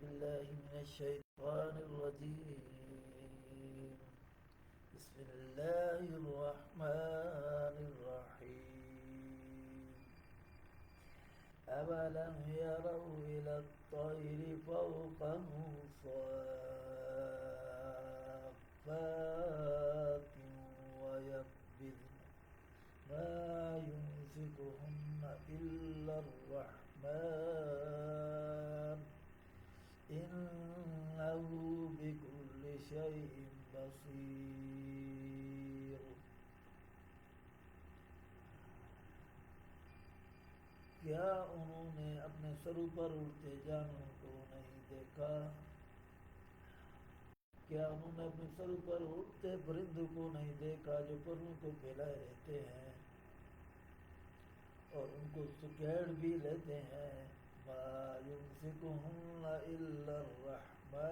بالله من الشيطان الرجيم. بسم الله الرحمن الرحيم. أولم يروا إلى الطير فوقهم صافات ويقبضن ما يمسكهن إلا الرحمن إنه بكل شيء بصير. کیا انہوں نے اپنے سروں پر اڑتے جانوروں کو نہیں دیکھا؟ کیا انہوں نے اپنے سروں پر اڑتے پرندوں کو نہیں دیکھا جو پروں کو پھیلائے رہتے ہیں اور ان کو سکیڑ بھی لیتے ہیں؟ ما يمسكهن إلا الرحمن،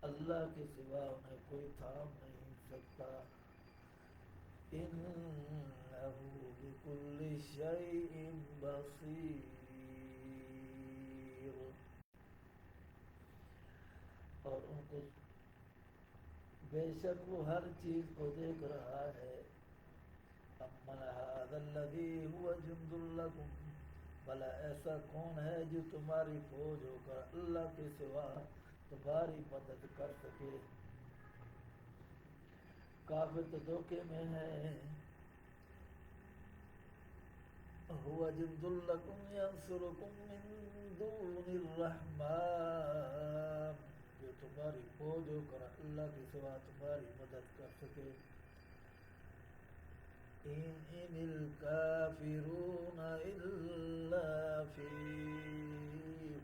اللہ کے سوا انہیں کوئی تھام نہیں سکتا۔ إنه بكل شيء بصير، اور ان کو بے شک وہ ہر چیز کو دیکھ رہا ہے۔ أَمَّنْ هَذَا الَّذِي هُوَ جُنْدٌ لَكُمْ، بھلا ایسا کون ہے جو تمہاری فوج ہو کر اللہ کے سوا تمہاری مدد کر سکے؟ کافر تو دھوکے میں ہے۔ هُوَ جُنْدٌ لَكُمْ يَنْصُرُكُمْ مِنْ دُونِ الرَّحْمَنِ، جو تمہاری فوج ہو کر اللہ کے سوا تمہاری مدد کر سکے۔ إِنِ الْكَافِرُونَ إِلَّا فِي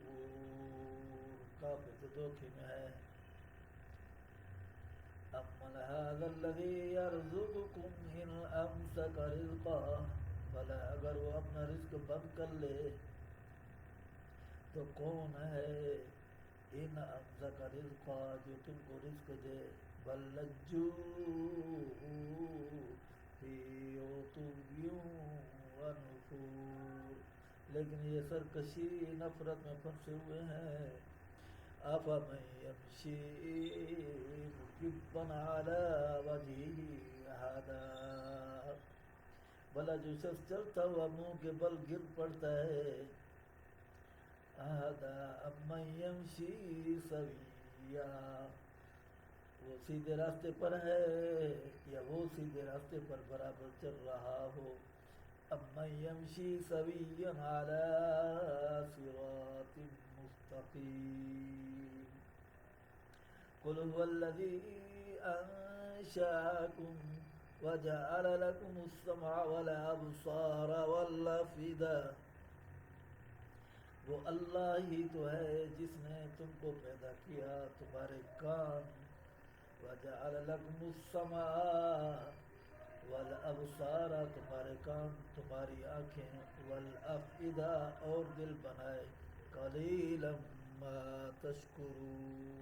غُرُورٍ، کافر تو دھوکے میں ہے۔ أَمَّنْ هَذَا الَّذِي يَرْزُقُكُمْ إِنْ أَمْسَكَ رِزْقَهُ، بھلا اگر وہ اپنا رزق بند کر لے تو کون ہے؟ إِنْ أَمْسَكَ رِزْقَهُ، جو تم کو رزق دے۔ بَل لَجُّوا فِي عُتُوٍّ وَنُفُورٍ، لیکن یہ سرکشی نفرت میں پھنسے ہوئے ہیں۔ أَفَمَن يَمْشِي مُكِبًّا عَلَى وَجْهِهِ أَهْدَىٰ، بھلا جو شخص چلتا ہوا منہ کے بل گر پڑتا ہے، أَهْدَىٰ أَمَّن يَمْشِي سَوِيًّا، وہ سیدھے راستے پر ہے یا وہ سیدھے راستے پر برابر چل رہا ہو؟ أَمَّن يَمْشِي سَوِيًّا عَلَى صِرَاطٍ مُّسْتَقِيمٍ قُلْ هُوَ الَّذِي أَنشَأَكُمْ وَجَعَلَ لَكُمُ السَّمْعَ وَالْأَبْصَارَ وَالْأَفْئِدَةَ، وہ اللہ ہی تو ہے جس نے تم کو پیدا کیا، تمہارے کان، وَجَعَلَ لَكُمُ السَّمْعَ وَالْأَبْصَارَ، تمہارے کان تمہاری آنکھیں، وَالْأَفْئِدَةَ اور دل بنائے۔ قَلِيلًا مَا تَشْكُرُونَ،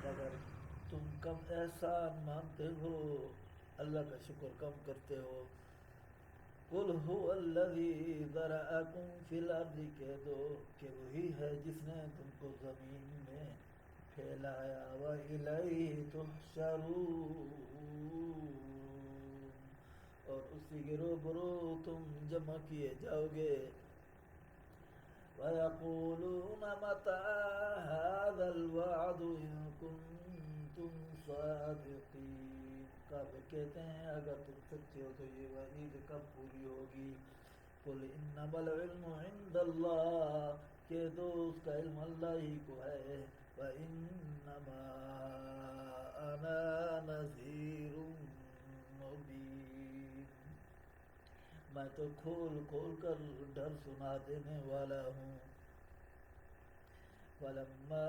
مگر تم کم احسان مانتے ہو، اللہ کا شکر کم کرتے ہو۔ قُلْ هُوَ الَّذِي ذَرَأَكُمْ فِي الْأَرْضِ، کہہ دو کہ وہی ہے جس نے تم کو زمین میں پھیلایا۔ وَإِلَيْهِ تُحْشَرُونَ، اور اسی کے روبرو تم جمع کیے جاؤ گے۔ وَيَقُولُونَ مَتَىٰ هَٰذَا الْوَعْدُ إِن كُنتُمْ صَادِقِينَ، کافر کہتے ہیں اگر تم سچے ہو تو یہ وعید کب پوری ہوگی؟ قُلْ إِنَّمَا الْعِلْمُ عِندَ اللَّهِ، کہہ دو اس کا علم اللہ ہی کو ہے۔ وَإِنَّمَا أَنَا نَذِيرٌ مُّبِينٌ، میں تو کھول کھول کر ڈر سنا دینے والا ہوں۔ فَلَمَّا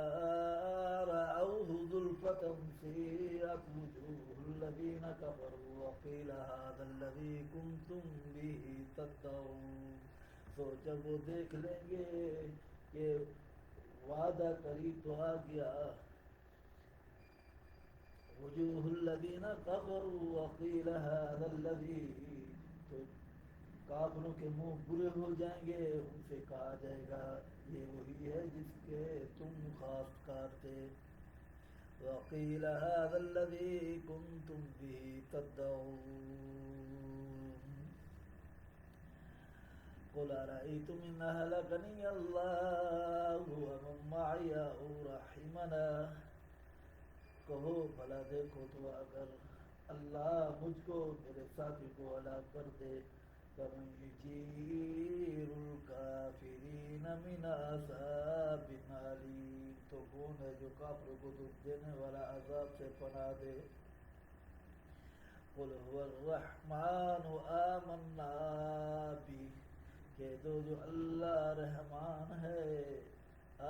رَأَوْهُ زُلْفَةً سِيئَتْ وُجُوهُ الَّذِينَ كَفَرُوا وَقِيلَ هَٰذَا الَّذِي كُنتُم بِهِ تَدَّعُونَ، سو جب وہ دیکھ لیں گے کہ وعدہ قریب تو آ گیا، وجوہ الذین کفروا وقیل ھذا الذی، تو کافروں کے منہ برے ہو جائیں گے، ان سے کہا جائے گا یہ وہی ہے جس کے تم خواست کار تھے۔ وقیل ھذا الذی کنتم به تدعون قل ارأیتم ان اہلکنی اللہ ومن معی او رحمنا، کہو بھلا دیکھو تو اگر اللہ مجھ کو میرے ساتھی کو ہلاک کر دے، فمن یجیر الکافرین من عذاب علیم، تو کون ہے جو کافروں کو دکھ دینے والا عذاب سے پناہ دے۔ قل هو الرحمن آمنا بہ، کہہ دو جو اللہ رحمان ہے،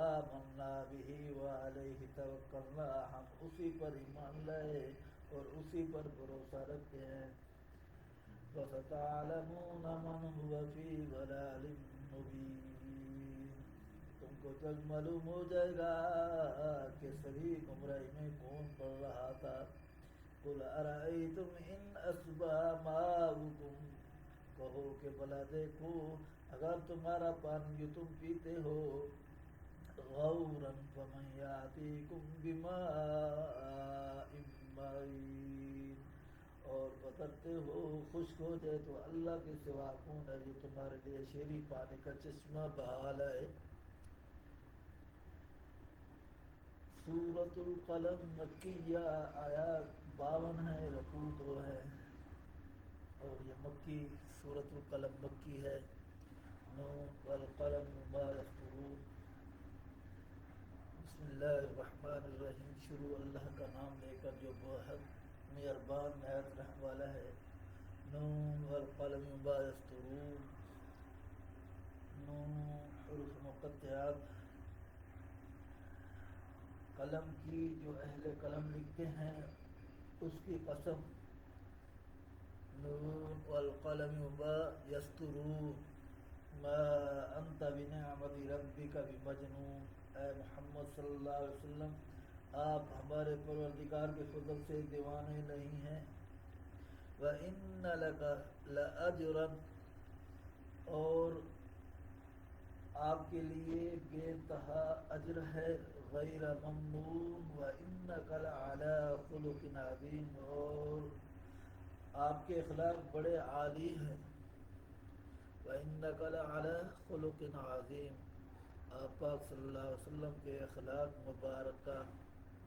آمنا بہ وعلیہ توکلنا، ہم اسی پر ایمان لائے اور اسی پر بھروسہ رکھتے ہیں۔ فَسَتَعْلَمُونَ مَنْ هُوَ فِي ضَلَالٍ مُّبِينٍ، تم کو جلد معلوم ہو جائے گا کہ صحیح گمراہی میں کون پڑ رہا تھا۔ قُلْ أَرَأَيْتُمْ إِنْ أَصْبَحَ مَاؤُكُمْ، کہو کہ بھلا دیکھو اگر تمہارا پانی جو تم پیتے ہو غوراً فمن یأتیکم بماء معین، اور بترتے ہو خشک ہو جائے تو اللہ کے سوا کون ہے جو تمہارے لیے شیریں پانی کا چشمہ بہا لائے۔ سورۃ القلم مکیہ، آیات 52 ہے، رکوع 2 ہے، اور یہ مکی سورۃ القلم مکی ہے۔ نون والقلم وما یسطرون، بسم اللہ الرحمن الرحیم، شروع اللہ کا نام لے کر جو بہت مہربان نہایت رحم والا ہے۔ نون والقلم وما یسطرون، نون حروف مقطعات، قلم کی جو اہل قلم لکھتے ہیں اس کی قسم۔ نون والقلم وما یسطرون، ما انت بنعمت ربک بمجنون، اے محمد صلی اللہ علیہ وسلم آپ ہمارے پروردگار کے فضل سے دیوانے نہیں ہیں۔ وَإِنَّ لَكَ لَأَجْرًا، اور آپ کے لیے بے انتہا اجر ہے، غیر ممنون، وَإِنَّكَ لَعَلَىٰ خُلُقٍ عَظِيمٍ، اور آپ کے اخلاق بڑے عالی ہیں۔ وَإِنَّكَ لَعَلَىٰ خُلُقٍ عَظِيمٍ، آپ پاک صلی اللہ علیہ وسلم کے اخلاق مبارکہ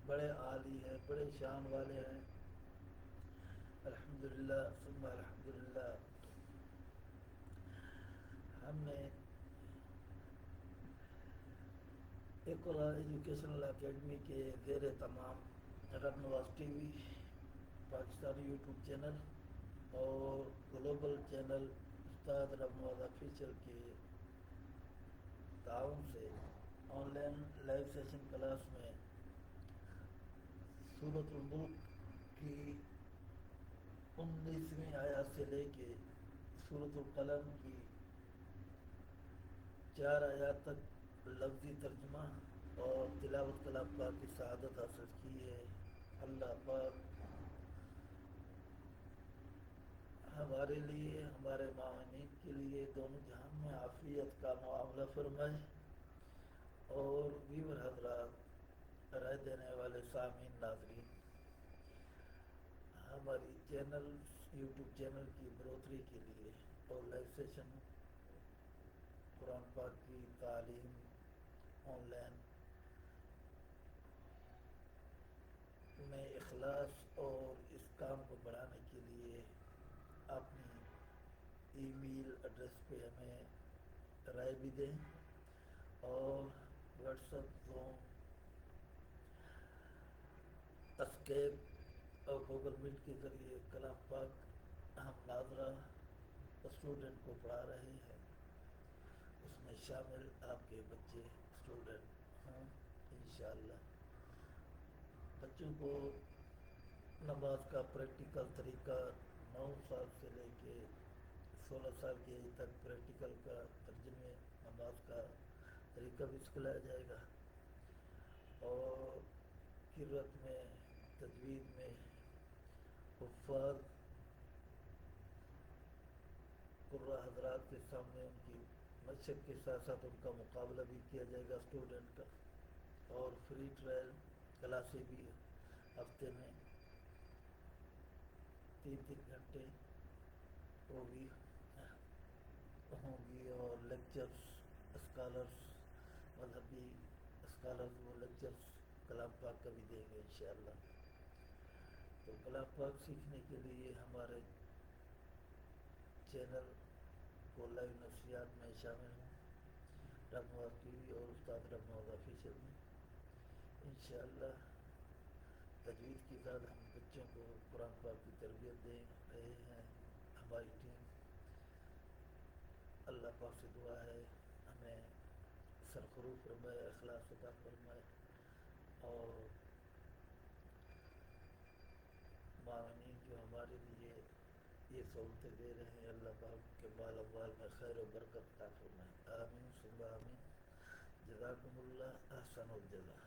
بڑے عالی ہیں، بڑے شان والے ہیں۔ الحمدللہ ثم الحمدللہ، ہم نے اقرا ایجوکیشنل اکیڈمی کے زیر تمام Rab Nawaz T V, Pakistani YouTube channel اور گلوبل چینل استاد رب نواز آفیشیل کے تعاون سے online live session class میں سورۃ الملک کی 19ویں آیات سے لے کے سورۃ القلم کی 4 آیات تک لفظی ترجمہ اور تلاوت کلام پاک کی سعادت حاصل کی ہے۔ اللہ پاک ہمارے لیے، ہمارے معاونین کے لیے دونوں جہان میں عافیت کا معاملہ فرمائے، اور ویور حضرات، رائے دینے والے سامعین، ناظرین، ہماری چینل یوٹیوب چینل کی بڑھوتری کے لیے اور لائیو سیشن قرآن پاک کی تعلیم آن لائن میں اخلاص اور اس کام کو بڑھانے کے لیے اپنی ای میل ایڈریس پہ ہمیں رائے بھی دیں، اور واٹس ایپ، زوم، اسکیپ اور گوگل میٹ کے ذریعے کلام پاک ہم ناظرہ اسٹوڈنٹ کو پڑھا رہے ہیں، اس میں شامل آپ کے بچے اسٹوڈنٹ ہوں انشاءاللہ۔ بچوں کو نماز کا پریکٹیکل طریقہ 9 سال سے لے کے 16 سال کی ایج تک پریکٹیکل کا ترجمے نماز کا طریقہ بھی سکھلایا جائے گا، اور قرأت میں تجوید میں حفاظ قرہ حضرات کے سامنے ان کی مشق کے ساتھ ساتھ ان کا مقابلہ بھی کیا جائے گا اسٹوڈنٹ کا، اور فری ٹرائل کلاسیں بھی ہفتے میں 3 گھنٹے وہ بھی ہوں گی، اور لیکچرز اسکالرس مذہبی اسکالرز وہ لیکچرز کلام پاک کا بھی دیں گے انشاءاللہ۔ تو کلام پاک سیکھنے کے لیے ہمارے چینل کو لائیو نفسیات میں شامل ہوں، رہنماز ٹی وی اور استاد رہنماز آفیشیل میں انشاءاللہ۔ تجوید کے ساتھ ہم بچوں کو قرآن پاک کی تربیت دے رہے ہیں۔ ہماری ٹیم، اللہ پاک سے دعا ہے ہمیں سرخرو فرمائے، اخلاص عطا فرمائے، اور معاونین جو ہمارے لیے یہ سہولتیں دے رہے ہیں، اللہ پاک کے مال اموال میں خیر و برکت عطا فرمائے، آمین ثم آمین۔ جزاکم اللہ احسن الجزا،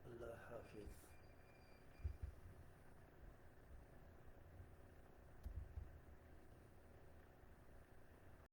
اللہ حافظ۔